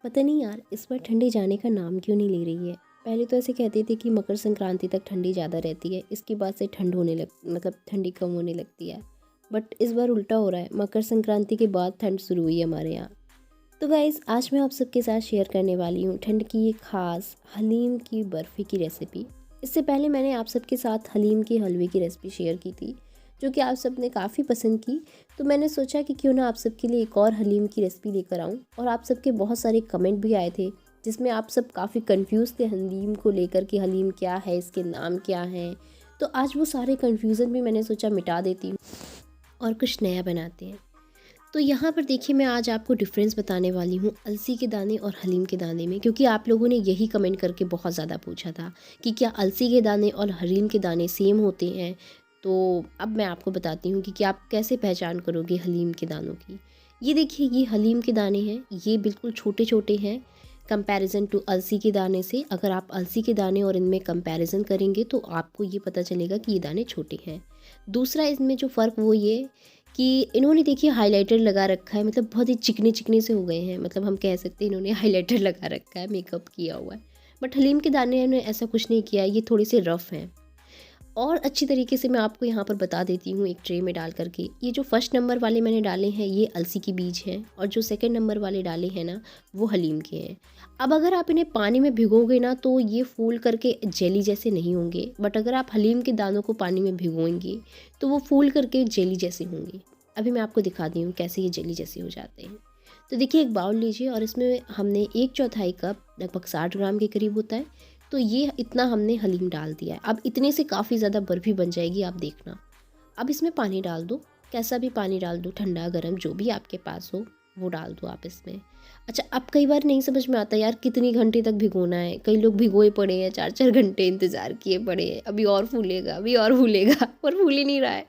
पता नहीं यार इस बार ठंडी जाने का नाम क्यों नहीं ले रही है। पहले तो ऐसे कहते थे कि मकर संक्रांति तक ठंडी ज़्यादा रहती है, इसके बाद से ठंड होने लग मतलब ठंडी कम होने लगती है। बट इस बार उल्टा हो रहा है, मकर संक्रांति के बाद ठंड शुरू हुई है हमारे यहाँ। तो गाइज़ आज मैं आप सबके साथ शेयर करने वाली हूँ ठंड की ये खास हलीम की बर्फ़ी की रेसिपी। इससे पहले मैंने आप सबके साथ हलीम के हलवे की रेसिपी शेयर की थी, जो कि आप सब ने काफ़ी पसंद की। तो मैंने सोचा कि क्यों ना आप सबके लिए एक और हलीम की रेसिपी लेकर आऊँ, और आप सबके बहुत सारे कमेंट भी आए थे जिसमें आप सब काफ़ी कंफ्यूज थे हलीम को लेकर कि हलीम क्या है, इसके नाम क्या हैं। तो आज वो सारे कन्फ्यूज़न भी मैंने सोचा मिटा देती हूँ और कुछ नया बनाते हैं। तो यहाँ पर देखिए मैं आज आपको डिफरेंस बताने वाली हूँ अलसी के दाने और हलीम के दाने में, क्योंकि आप लोगों ने यही कमेंट करके बहुत ज़्यादा पूछा था कि क्या अलसी के दाने और हलीम के दाने सेम होते हैं। तो अब मैं आपको बताती हूँ कि आप कैसे पहचान करोगे हलीम के दानों की। ये देखिए ये हलीम के दाने हैं, ये बिल्कुल छोटे छोटे हैं कंपैरिजन टू अलसी के दाने से। अगर आप अलसी के दाने और इनमें कंपैरिजन करेंगे तो आपको ये पता चलेगा कि ये दाने छोटे हैं। दूसरा इसमें जो फ़र्क वो ये कि इन्होंने देखिए हाइलाइटर लगा रखा है, मतलब बहुत ही चिकने चिकने से हो गए हैं, मतलब हम कह सकते हैं इन्होंने हाइलाइटर लगा रखा है, मेकअप किया हुआ है। बट हलीम के दाने ने ऐसा कुछ नहीं किया, ये थोड़े से रफ़ हैं। और अच्छी तरीके से मैं आपको यहाँ पर बता देती हूँ एक ट्रे में डाल करके। ये जो फर्स्ट नंबर वाले मैंने डाले हैं ये अलसी के बीज हैं, और जो सेकंड नंबर वाले डाले हैं ना वो हलीम के हैं। अब अगर आप इन्हें पानी में भिगोगे ना तो ये फूल करके जेली जैसे नहीं होंगे, बट अगर आप हलीम के दानों को पानी में भिगोएंगे तो वो फूल करके जेली जैसे होंगे। अभी मैं आपको दिखाती हूँ कैसे ये जेली जैसे हो जाते हैं। तो देखिए एक बाउल लीजिए और इसमें हमने 1/4 कप लगभग 60 ग्राम के करीब होता है, तो ये इतना हमने हलीम डाल दिया है। अब इतने से काफ़ी ज़्यादा बर्फ़ी बन जाएगी, आप देखना। अब इसमें पानी डाल दो, कैसा भी पानी डाल दो, ठंडा गर्म जो भी आपके पास हो वो डाल दो आप इसमें। अच्छा, अब कई बार नहीं समझ में आता यार कितनी घंटे तक भिगोना है। कई लोग भिगोए पड़े हैं, 4-4 घंटे इंतज़ार किए पड़े हैं, अभी और फूलेगा, अभी और फूलेगा और फूल ही नहीं रहा है।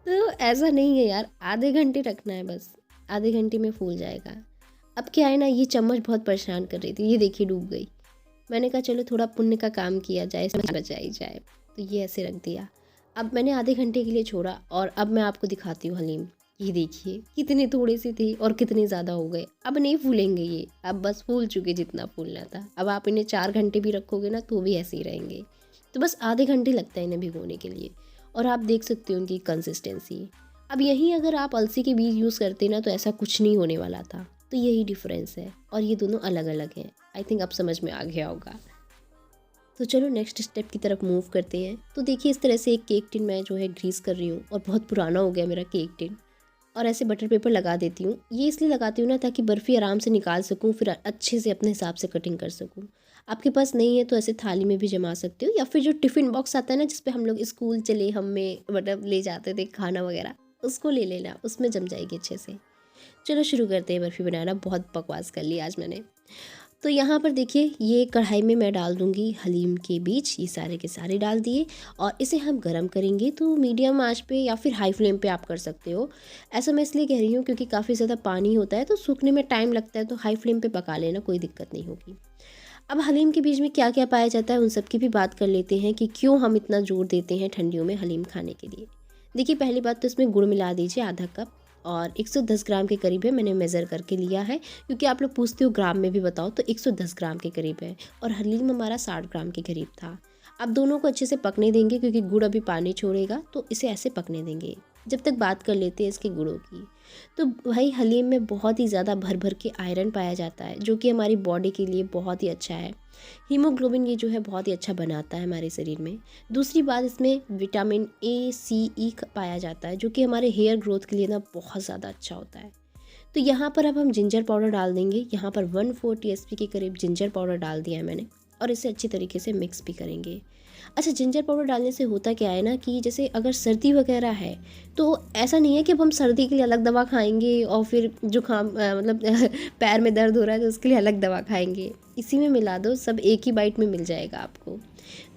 तो ऐसा नहीं है यार, आधे घंटे रखना है बस, आधे घंटे में फूल जाएगा। अब क्या है ना, ये चम्मच बहुत परेशान कर रही थी, ये देखिए डूब गई। मैंने कहा चलो थोड़ा पुण्य का काम किया जाए, इसमें बचाई जाए, तो ये ऐसे रख दिया। अब मैंने आधे घंटे के लिए छोड़ा और अब मैं आपको दिखाती हूँ हलीम। ये देखिए कितने थोड़े से थे और कितने ज़्यादा हो गए। अब नहीं फूलेंगे ये, अब बस फूल चुके जितना फूलना था। अब आप इन्हें 4 घंटे भी रखोगे ना तो भी ऐसे ही रहेंगे। तो बस आधे घंटे लगता है इन्हें भिगोने के लिए, और आप देख सकते हो उनकी कंसिस्टेंसी। अब यहीं अगर आप अलसी के बीज यूज़ करते ना तो ऐसा कुछ नहीं होने वाला था। तो यही डिफरेंस है, और ये दोनों अलग अलग हैं। आई थिंक अब समझ में आ गया होगा। तो चलो नेक्स्ट स्टेप की तरफ मूव करते हैं। तो देखिए इस तरह से एक केक टिन मैं जो है ग्रीस कर रही हूँ, और बहुत पुराना हो गया मेरा केक टिन, और ऐसे बटर पेपर लगा देती हूँ। ये इसलिए लगाती हूँ ना ताकि बर्फ़ी आराम से निकाल सकूँ, फिर अच्छे से अपने हिसाब से कटिंग कर सकूँ। आपके पास नहीं है तो ऐसे थाली में भी जमा सकते हो, या फिर जो टिफ़िन बॉक्स आता है ना जिस पे हम लोग स्कूल चले हमें मतलब ले जाते थे खाना वगैरह, उसको ले लेना, उसमें जम जाएगी अच्छे से। चलो शुरू करते हैं बर्फ़ी बनाना। बहुत बकवास कर ली आज मैंने। तो यहाँ पर देखिए ये कढ़ाई में मैं डाल दूँगी हलीम के बीज, ये सारे के सारे डाल दिए, और इसे हम गरम करेंगे। तो मीडियम आंच पे या फिर हाई फ्लेम पे आप कर सकते हो। ऐसा मैं इसलिए कह रही हूँ क्योंकि काफ़ी ज़्यादा पानी होता है तो सूखने में टाइम लगता है, तो हाई फ्लेम पे पका लेना, कोई दिक्कत नहीं होगी। अब हलीम के बीज में क्या क्या पाया जाता है उन सब की भी बात कर लेते हैं कि क्यों हम इतना जोर देते हैं ठंडियों में हलीम खाने के लिए। देखिए पहली बात तो इसमें गुड़ मिला दीजिए आधा कप, और 110 ग्राम के करीब है, मैंने मेज़र करके लिया है क्योंकि आप लोग पूछते हो ग्राम में भी बताओ, तो 110 ग्राम के करीब है, और हलीम हमारा 60 ग्राम के करीब था। अब दोनों को अच्छे से पकने देंगे क्योंकि गुड़ अभी पानी छोड़ेगा, तो इसे ऐसे पकने देंगे जब तक बात कर लेते हैं इसके गुड़ों की। तो भाई हलीम में बहुत ही ज़्यादा भर भर के आयरन पाया जाता है, जो कि हमारी बॉडी के लिए बहुत ही अच्छा है। हीमोग्लोबिन ये जो है बहुत ही अच्छा बनाता है हमारे शरीर में। दूसरी बात, इसमें विटामिन ए सी ई पाया जाता है, जो कि हमारे हेयर ग्रोथ के लिए ना बहुत ज़्यादा अच्छा होता है। तो यहाँ पर अब हम जिंजर पाउडर डाल देंगे। यहाँ पर 1/4 टीएसपी के करीब जिंजर पाउडर डाल दिया है मैंने, और इसे अच्छी तरीके से मिक्स भी करेंगे। अच्छा, जिंजर पाउडर डालने से होता क्या है ना कि जैसे अगर सर्दी वगैरह है तो ऐसा नहीं है कि अब हम सर्दी के लिए अलग दवा खाएंगे और फिर जुकाम मतलब पैर में दर्द हो रहा है तो उसके लिए अलग दवा खाएंगे। इसी में मिला दो, सब एक ही बाइट में मिल जाएगा आपको।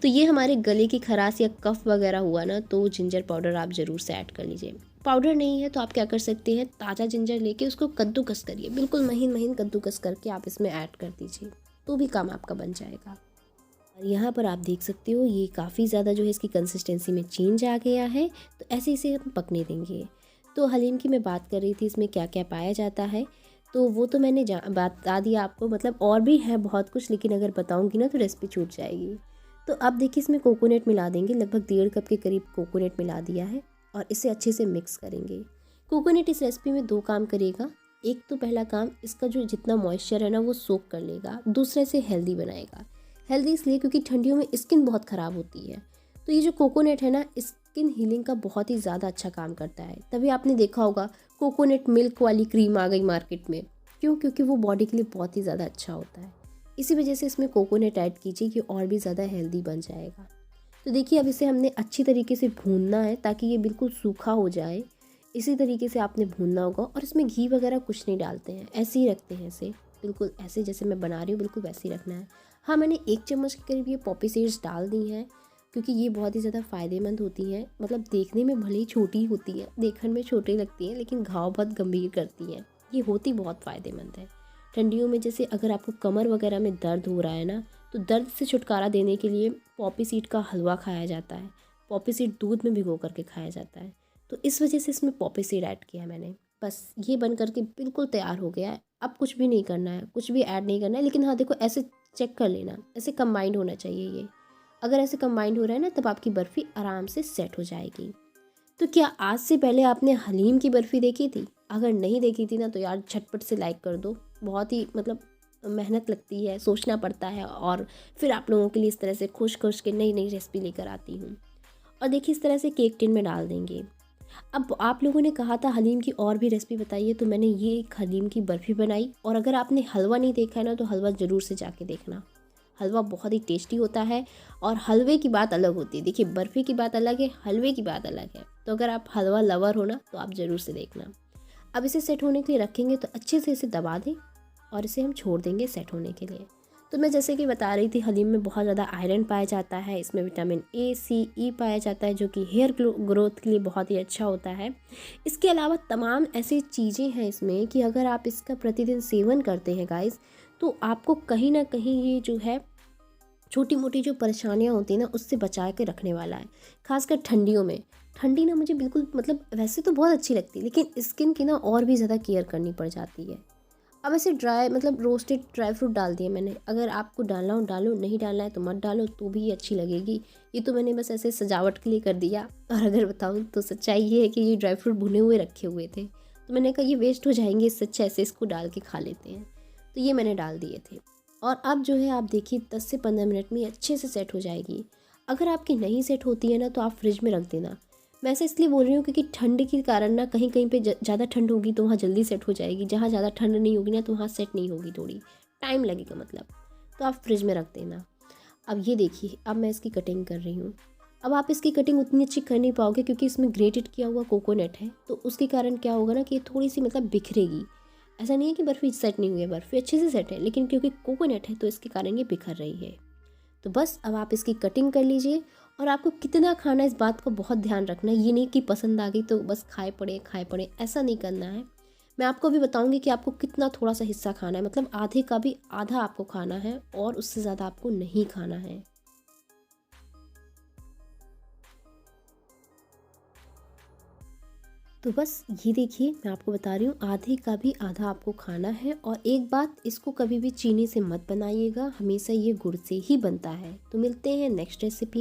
तो ये हमारे गले की खराश या कफ वगैरह हुआ ना तो जिंजर पाउडर आप ज़रूर से ऐड कर लीजिए। पाउडर नहीं है तो आप क्या कर सकते हैं, ताज़ा जिंजर लेके उसको कद्दूकस करिए, बिल्कुल महीन महीन कद्दूकस करके आप इसमें ऐड कर दीजिए, तो भी काम आपका बन जाएगा। और यहाँ पर आप देख सकते हो ये काफ़ी ज़्यादा जो है इसकी कंसिस्टेंसी में चेंज आ गया है, तो ऐसे इसे हम पकने देंगे। तो हलीम की मैं बात कर रही थी इसमें क्या क्या पाया जाता है। तो वो तो मैंने बता दिया आपको, मतलब और भी है बहुत कुछ, लेकिन अगर बताऊँगी ना तो रेसिपी छूट जाएगी। तो अब देखिए इसमें कोकोनट मिला देंगे, लगभग 1.5 कप के करीब कोकोनट मिला दिया है और इसे अच्छे से मिक्स करेंगे। कोकोनट इस रेसिपी में 2 काम करेगा। एक तो पहला काम, इसका जो जितना मॉइस्चर है ना वो सोक कर लेगा। दूसरा, इसे हेल्दी बनाएगा। हेल्दी इसलिए क्योंकि ठंडियों में स्किन बहुत ख़राब होती है, तो ये जो कोकोनट है ना स्किन हीलिंग का बहुत ही ज़्यादा अच्छा काम करता है। तभी आपने देखा होगा कोकोनट मिल्क वाली क्रीम आ गई मार्केट में। क्यों? क्योंकि वो बॉडी के लिए बहुत ही ज़्यादा अच्छा होता है। इसी वजह से इसमें कोकोनट ऐड कीजिए कि और भी ज़्यादा हेल्दी बन जाएगा। तो देखिए अब इसे हमने अच्छी तरीके से भूनना है ताकि ये बिल्कुल सूखा हो जाए। इसी तरीके से आपने भूनना होगा और इसमें घी वगैरह कुछ नहीं डालते हैं, ऐसे ही रखते हैं इसे, बिल्कुल ऐसे जैसे मैं बना रही हूँ बिल्कुल वैसे ही रखना है। हाँ, मैंने 1 चम्मच के करीब ये पॉपी सीड्स डाल दी हैं क्योंकि ये बहुत ही ज़्यादा फ़ायदेमंद होती हैं। मतलब देखने में भले ही छोटी होती हैं, देखने में छोटी लगती हैं, लेकिन घाव बहुत गंभीर करती हैं। ये होती बहुत फ़ायदेमंद है। ठंडियों में जैसे अगर आपको कमर वगैरह में दर्द हो रहा है ना, तो दर्द से छुटकारा देने के लिए पॉपी सीड का हलवा खाया जाता है। पॉपी सीड दूध में भिगो करके खाया जाता है, तो इस वजह से इसमें पॉपी सीड ऐड किया है मैंने। बस ये बन करके बिल्कुल तैयार हो गया है। अब कुछ भी नहीं करना है, कुछ भी ऐड नहीं करना है, लेकिन हाँ देखो ऐसे चेक कर लेना, ऐसे कंबाइंड होना चाहिए ये। अगर ऐसे कंबाइंड हो रहा है ना तब आपकी बर्फ़ी आराम से सेट हो जाएगी। तो क्या आज से पहले आपने हलीम की बर्फ़ी देखी थी? अगर नहीं देखी थी ना तो यार झटपट से लाइक कर दो। बहुत ही मतलब मेहनत लगती है, सोचना पड़ता है और फिर आप लोगों के लिए इस तरह से खुश-खुश के नई-नई रेसिपी लेकर आती हूँ। और देखिए इस तरह से केक टिन में डाल देंगे। अब आप लोगों ने कहा था हलीम की और भी रेसिपी बताइए, तो मैंने ये एक हलीम की बर्फ़ी बनाई। और अगर आपने हलवा नहीं देखा है ना तो हलवा ज़रूर से जाके देखना। हलवा बहुत ही टेस्टी होता है और हलवे की बात अलग होती है। देखिए बर्फ़ी की बात अलग है, हलवे की बात अलग है। तो अगर आप हलवा लवर हो ना तो आप ज़रूर से देखना। अब इसे सेट होने के लिए रखेंगे तो अच्छे से इसे दबा दें और इसे हम छोड़ देंगे सेट होने के लिए। तो मैं जैसे कि बता रही थी हलीम में बहुत ज़्यादा आयरन पाया जाता है, इसमें विटामिन ए, सी, ई पाया जाता है जो कि हेयर ग्रोथ के लिए बहुत ही अच्छा होता है। इसके अलावा तमाम ऐसी चीज़ें हैं इसमें कि अगर आप इसका प्रतिदिन सेवन करते हैं गाइस, तो आपको कहीं ना कहीं ये जो है छोटी मोटी जो परेशानियाँ होती हैं ना उससे बचा के रखने वाला है। खासकर ठंडियों में, ठंडी ना मुझे बिल्कुल मतलब वैसे तो बहुत अच्छी लगती है, लेकिन स्किन की ना और भी ज़्यादा केयर करनी पड़ जाती है। अब ऐसे ड्राई मतलब रोस्टेड ड्राई फ्रूट डाल दिए मैंने। अगर आपको डालना हो डालो, नहीं डालना है तो मत डालो, तो भी ये अच्छी लगेगी। ये तो मैंने बस ऐसे सजावट के लिए कर दिया। और अगर बताऊँ तो सच्चाई ये है कि ये ड्राई फ्रूट भुने हुए रखे हुए थे, तो मैंने कहा ये वेस्ट हो जाएंगे, इससे अच्छा ऐसे इसको डाल के खा लेते हैं। तो ये मैंने डाल दिए थे। और अब जो है आप देखिए 10 से 15 मिनट में ये अच्छे से सेट हो जाएगी। अगर आपकी नहीं सेट होती है ना तो आप फ्रिज में रख देना। मैं ऐसे इसलिए बोल रही हूँ क्योंकि ठंड के कारण ना कहीं कहीं पे ज़्यादा ठंड होगी तो वहाँ जल्दी सेट हो जाएगी, जहाँ ज़्यादा ठंड नहीं होगी ना तो वहाँ सेट नहीं होगी, थोड़ी टाइम लगेगा मतलब। तो आप फ्रिज में रख देना। अब ये देखिए अब मैं इसकी कटिंग कर रही हूँ। अब आप इसकी कटिंग उतनी अच्छी कर नहीं पाओगे क्योंकि इसमें ग्रेटेड किया हुआ कोकोनट है, तो उसके कारण क्या होगा ना कि ये थोड़ी सी मतलब बिखरेगी। ऐसा नहीं है कि बर्फ़ी सेट नहीं हुई है, बर्फ़ी अच्छे से सेट है, लेकिन क्योंकि कोकोनट है तो इसके कारण ये बिखर रही है। तो बस अब आप इसकी कटिंग कर लीजिए। और आपको कितना खाना है इस बात का बहुत ध्यान रखना है। ये नहीं कि पसंद आ गई तो बस खाए पड़े, ऐसा नहीं करना है। मैं आपको भी बताऊंगी कि आपको कितना थोड़ा सा हिस्सा खाना है, मतलब आधे का भी आधा आपको खाना है और उससे ज़्यादा आपको नहीं खाना है। तो बस ये देखिए मैं आपको बता रही हूँ आधे का भी आधा आपको खाना है। और एक बात, इसको कभी भी चीनी से मत बनाइएगा, हमेशा ये गुड़ से ही बनता है। तो मिलते हैं नेक्स्ट रेसिपी।